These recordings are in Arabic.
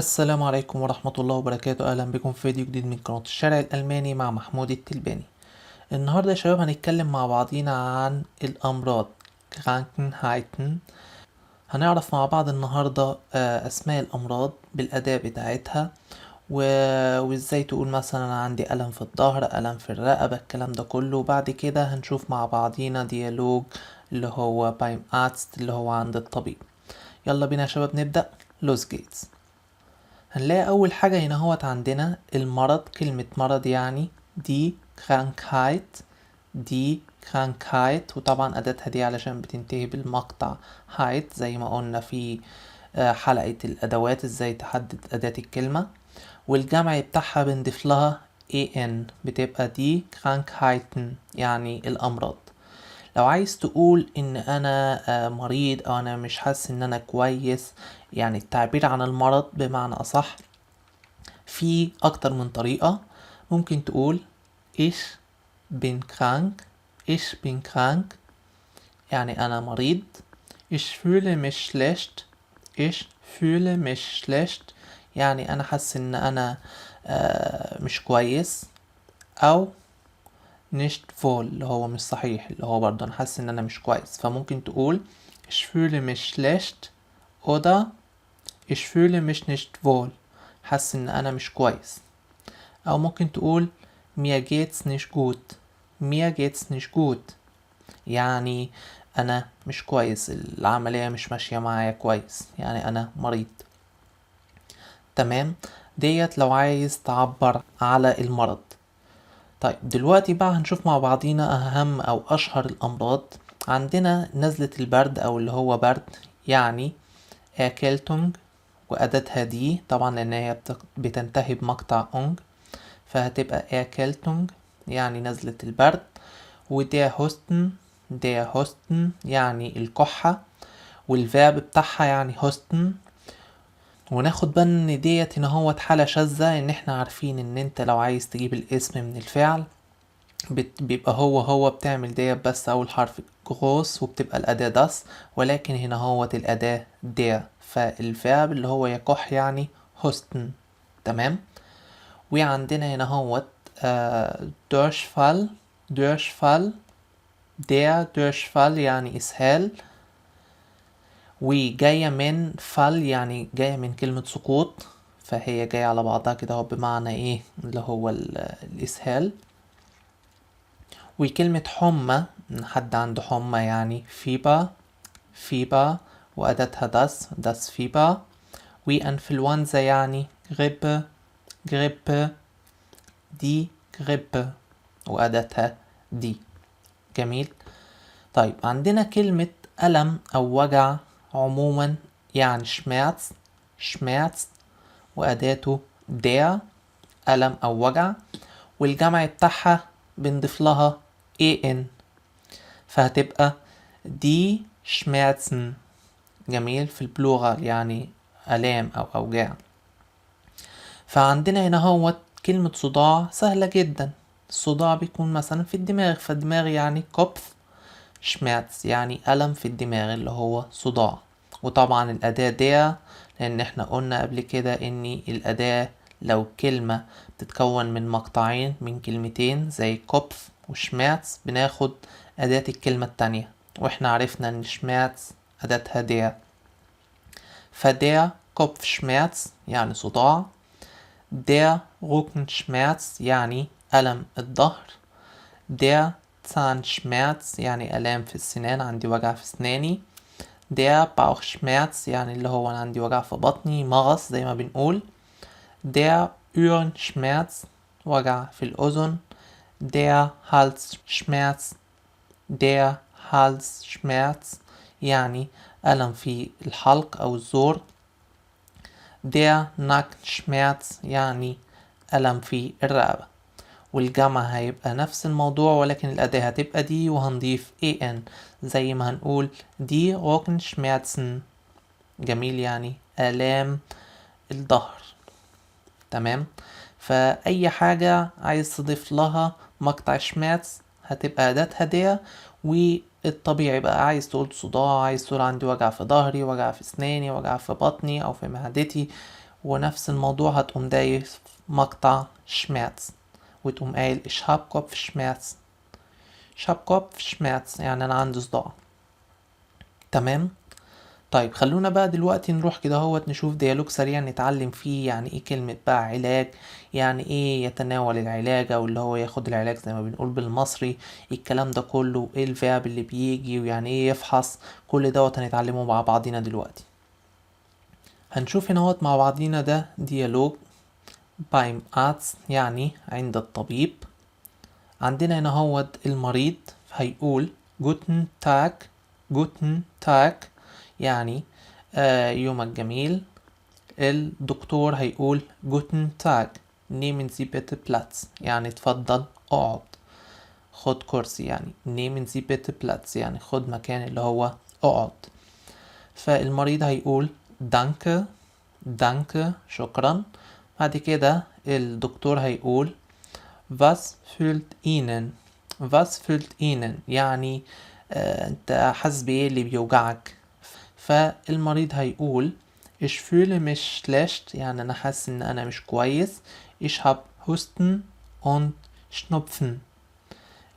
السلام عليكم ورحمة الله وبركاته. أهلا بكم في فيديو جديد من قناة الشارع الألماني مع محمود التلباني. النهاردة يا شباب هنتكلم مع بعضينا عن الأمراض Krankheiten. هنعرف مع بعض النهاردة أسماء الأمراض بالأداة بتاعتها وإزاي تقول مثلا أنا عندي ألم في الظهر، ألم في الرقبة، الكلام ده كله. وبعد كده هنشوف مع بعضينا ديالوج اللي هو beim Arzt اللي هو عند الطبيب. يلا بينا يا شباب نبدأ. Los geht's. هنلاقي أول حاجة هنا هوت عندنا المرض، كلمة مرض يعني دي Krankheit. دي Krankheit، وطبعا أداتها دي علشان بتنتهي بالمقطع هايت زي ما قلنا في حلقة الأدوات ازاي تحدد أداة الكلمة. والجمع بتاعها بنضيف لها en، بتبقى دي Krankheiten يعني الأمراض. لو عايز تقول ان انا مريض او انا مش حاسس ان انا كويس، يعني التعبير عن المرض بمعنى اصح في اكتر من طريقة. ممكن تقول ich bin krank. ich bin krank يعني انا مريض. ich fühle mich schlecht. ich fühle mich schlecht يعني انا حاسس ان انا مش كويس. او nicht wohl اللي هو مش صحيح، اللي هو برضه انا حاسس ان انا مش كويس. فممكن تقول ich fühle mich schlecht oder ich fühle mich nicht wohl، حاسس ان انا مش كويس. او ممكن تقول mir geht's nicht gut. mir geht's nicht gut يعني انا مش كويس، العملية مش ماشية معايا كويس، يعني انا مريض. تمام، ديت لو عايز تعبر على المرض. طيب دلوقتي بقى هنشوف مع بعضينا أهم أو أشهر الأمراض. عندنا نزلة البرد أو اللي هو برد يعني Erkältung، وأداتها دي طبعا لأن هي بتنتهي بمقطع أونج، فهتبقى Erkältung يعني نزلة البرد. وده هوستن، ده هوستن يعني الكحة، والفيرب بتاعها يعني هوستن. وناخد بالنا ان ديت هنا هو حالة شاذة، ان احنا عارفين ان انت لو عايز تجيب الاسم من الفعل بيبقى هو بتعمل ديت بس أول حرف groß وبتبقى الأداة das، ولكن هنا هو الأداة der، فالفعل اللي هو يكح يعني hosten. تمام. وعندنا هنا هو Durchfall. Durchfall der Durchfall يعني إسهال، وجاية من fall يعني جاية من كلمة سقوط، فهي جاية على بعضها كده هو بمعنى ايه اللي هو الإسهال. وكلمة حمى، حد عنده حمى يعني فيبر. فيبر وأداتها das فيبر. وإنفلونزا يعني غريب. غريب دي غريب وأداتها دي. جميل. طيب عندنا كلمة ألم أو وجع عموما يعني شميرز. شميرز وأداته der، ألم أو وجع، والجمع بتاعها بنضيف لها en، فهتبقى دي شميرزن. جميل، في البلوغال يعني آلام أو أوجاع. فعندنا هنا هو كلمة صداع سهلة جدا. الصداع بيكون مثلا في الدماغ، فالدماغ يعني كوبف. شميرز يعني ألم في الدماغ اللي هو صداع. وطبعا الأداة دي لأن احنا قلنا قبل كده إن الأداة لو كلمة بتتكون من مقطعين من كلمتين زي كوبف وشميرز بناخد أداة الكلمة التانية، واحنا عرفنا إن شميرز أداتها der. فder Kopfschmerz يعني صداع. der Rückenschmerz يعني ألم الظهر. der Zahnschmerz يعني آلام في السنان، عندي وجع في اسناني. der Bauchschmerz يعني اللي هو أنا عندي وجع في بطني، مغص زي ما بنقول. der Ohrenschmerz وجع في الأذن. der Halsschmerz. der Halsschmerz يعني ألم في الحلق أو الزور. der Nackenschmerz يعني ألم في الرقبة. والجمع هيبقى نفس الموضوع ولكن الأداة هتبقى دي وهنضيف en زي ما هنقول دي Rückenschmerzen. جميل، يعني آلام الظهر. تمام. فأي حاجة عايز تضيف لها مقطع شماتس هتبقى أداتها دي. والطبيعي بقى عايز تقول صداع، عايز تقول عندي وجع في ظهري، وجع في اسناني، وجع في بطني أو في معدتي، ونفس الموضوع هتقوم دايس مقطع Schmerz وتقوم قايل ich hab Kopfschmerz. ich hab Kopfschmerz يعني أنا عندي صداع. تمام. طيب خلونا بقى دلوقتي نروح كده هوت نشوف ديالوج سريع نتعلم فيه يعني ايه كلمة بقى علاج، يعني ايه يتناول العلاج او اللي هو ياخد العلاج زي ما بنقول بالمصري، الكلام ده كله، ايه الفيرب اللي بيجي ويعني ايه يفحص، كل دوت هنتعلمه مع بعضينا دلوقتي. هنشوف هنا هوت مع بعضينا ده ديالوج beim Arzt يعني عند الطبيب. عندنا هنا هوت المريض هيقول guten Tag guten Tag يعني يومك جميل. الدكتور هيقول guten Tag nehmen Sie bitte Platz يعني اتفضل اقعد، خد كرسي يعني nehmen Sie bitte Platz يعني خد مكان اللي هو اقعد. فالمريض هيقول danke danke شكرا. بعد كده الدكتور هيقول was fühlt Ihnen was fühlt Ihnen يعني انت حاسس بايه اللي بيوجعك. فالمريض هيقول ich fühle mich schlecht يعني انا حاسس ان انا مش كويس. ich hab Husten und Schnupfen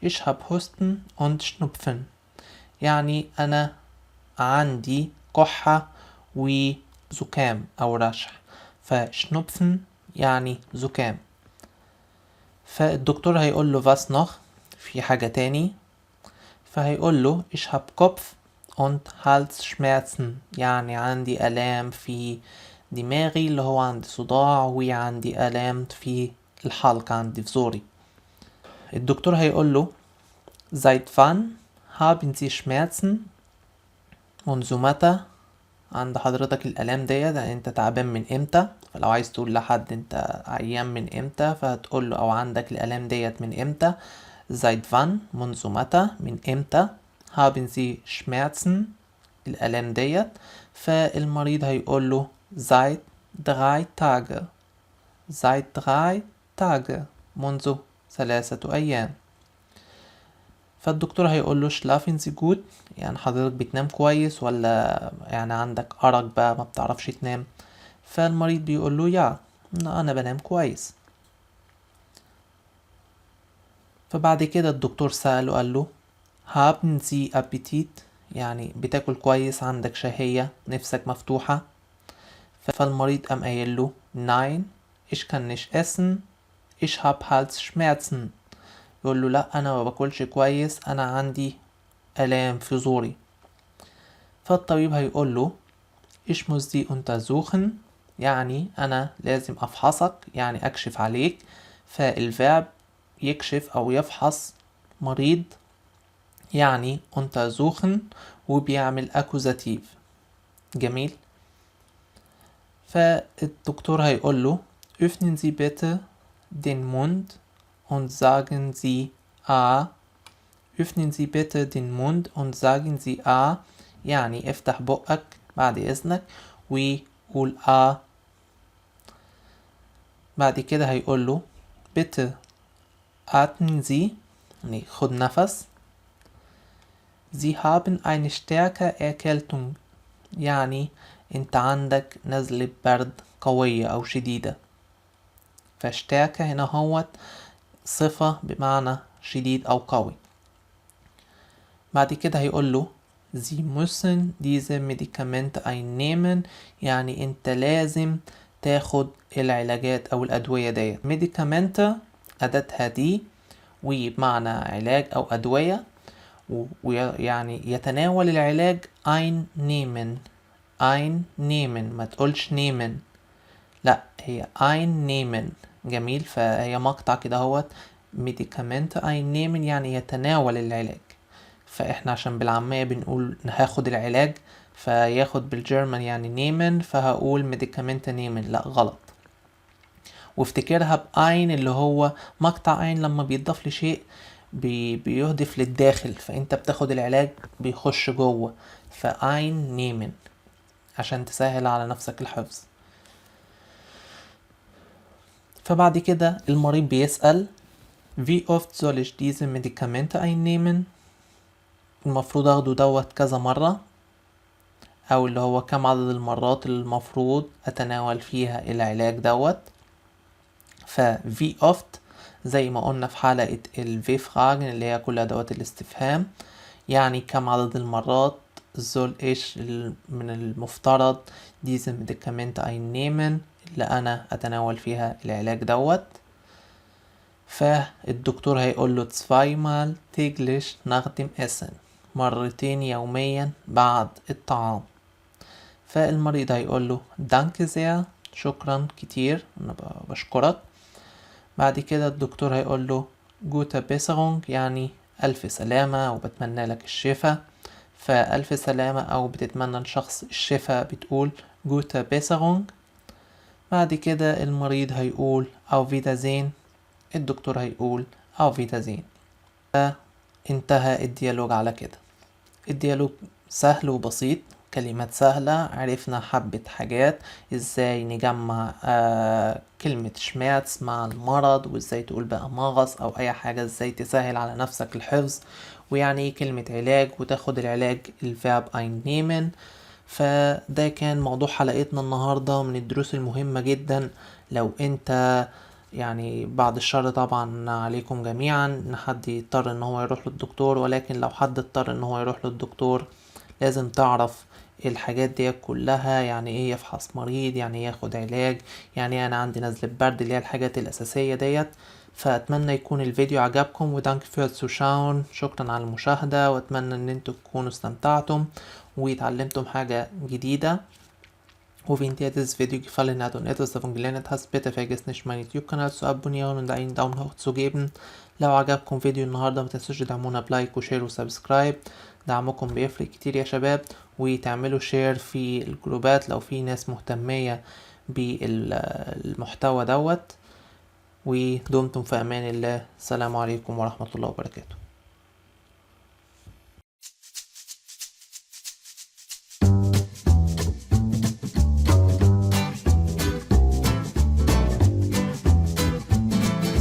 ich hab Husten und Schnupfen يعني انا عندي كحة وزكام او رشح. فشنوبفن يعني زكام. فالدكتور هيقول له was noch في حاجة تاني. فهيقول له ich hab Kopf und Halsschmerzen يعني عندي آلام في دماغي اللي هو عندي صداع وعندي آلام في الحلق عندي في زوري. الدكتور هيقول له seit wann haben Sie Schmerzen منذ متى عند حضرتك الآلام ديت يعني انت تعبان من امتى. فلو عايز تقول لحد انت عيان من امتى فهتقول له او عندك الآلام ديت من امتى seit wann منذ متى من امتى haben Sie Schmerzen الآلام ديت. فالمريض هيقول له seit 3 Tage seit 3 Tage منذ 3 أيام. فالدكتور هيقول له schlafen Sie gut يعني حضرتك بتنام كويس ولا يعني عندك أرق بقى ما بتعرفش تنام. فالمريض بيقول له يا أنا بنام كويس. فبعد كده الدكتور سأله قال له haben Sie Appetit يعني بتاكل كويس عندك شهية نفسك مفتوحة. فالمريض قام قايل له nein ich kann nicht essen ich hab Halsschmerzen يقول له لا انا ما باكلش كويس انا عندي آلام في زوري. فالطبيب هيقول له ich muss Sie untersuchen يعني انا لازم افحصك يعني اكشف عليك. فالفعل يكشف او يفحص مريض يعني untersuchen وبيعمل اكوزاتيف. جميل. فالدكتور هيقول له öffnen Sie bitte den Mund und sagen Sie A. öffnen Sie bitte den Mund und sagen Sie A يعني افتح بقك بعد اذنك وقول A. بعد كده هيقول له bitte atmen Sie يعني خد نفس. Sie haben eine starke Erkältung يعني انت عندك نزلة برد قوية او شديدة. فاشتاكة هنا هوت صفة بمعنى شديد او قوي. بعد كده هيقول له Sie müssen diese Medikamente einnehmen يعني انت لازم تاخد العلاجات او الادوية ديت. ميديكامنتا اداتها دي وبمعنى علاج او ادوية ويعني يتناول العلاج einnehmen einnehmen ما تقولش nehmen لا هي einnehmen. جميل. فهي مقطع كده هوت ميديكامنت einnehmen يعني يتناول العلاج. فاحنا عشان بالعامية بنقول هاخد العلاج فياخد بالجرمان يعني نيمن فهقول ميديكامنت نيمن لا غلط. وافتكرها بأين اللي هو مقطع أين لما بيضاف لشيء بيهدف للداخل فانت بتاخد العلاج بيخش جوه. فأين نيمن عشان تسهل على نفسك الحفظ. فبعد كده المريض بيسأل wie oft soll ich diese Medikamente einnehmen المفروض اخده دوت كذا مرة. او اللي هو كم عدد المرات اللي المفروض اتناول فيها العلاج دوت. ففي اوفت زي ما قلنا في حلقة الفي فراجن اللي هي كل ادوات الاستفهام، يعني كم عدد المرات soll ich من المفترض diese Medikamente einnehmen اللي انا اتناول فيها العلاج دوت. فالدكتور هيقول له zweimal täglich nach dem Essen، مرتين يوميا بعد الطعام. فالمريض هيقول له danke sehr، شكرا كتير، انا بشكرك. بعد كده الدكتور هيقول له gute Besserung، يعني ألف سلامة وبتمنى لك الشفاء. فألف سلامة أو بتتمنى لشخص الشفاء بتقول gute Besserung. بعد كده المريض هيقول auf Wiedersehen، الدكتور هيقول auf Wiedersehen. انتهى الديالوج على كده. الديالوج سهل وبسيط، كلمات سهلة، عرفنا حبة حاجات ازاي نجمع كلمة شماتس مع المرض، وازاي تقول بقى مغص او اي حاجة، ازاي تسهل على نفسك الحفظ، ويعني ايه كلمة علاج، وتاخد العلاج الفيرب einnehmen. فده كان موضوع حلقتنا النهاردة من الدروس المهمة جدا. لو انت يعني بعد الشر طبعا عليكم جميعا ان حد يضطر ان هو يروح للدكتور، ولكن لو حد اضطر ان هو يروح للدكتور لازم تعرف الحاجات دي كلها، يعني ايه يفحص مريض، يعني ايه ياخد علاج، يعني ايه انا عندي نزلة برد، اللي هي الحاجات الاساسية ديت. فاتمنى يكون الفيديو عجبكم، ودانك fürs Zuschauen، شكرا على المشاهدة، واتمنى ان انتوا تكونوا استمتعتم واتعلمتم حاجة جديدة. Wenn dir das Video gefallen hat und etwas davon gelernt hast, bitte vergiss nicht meinen YouTube-Kanal zu abonnieren und einen Daumen hoch zu geben. لو عجبكم فيديو النهاردة متنسوش تدعمونا بلايك وشير وسبسكرايب، دعمكم بيفرق كتير يا شباب. وتعملوا شير في الجروبات لو في ناس مهتمية بالمحتوى دوت. ودمتم في أمان الله. السلام عليكم ورحمة الله وبركاته.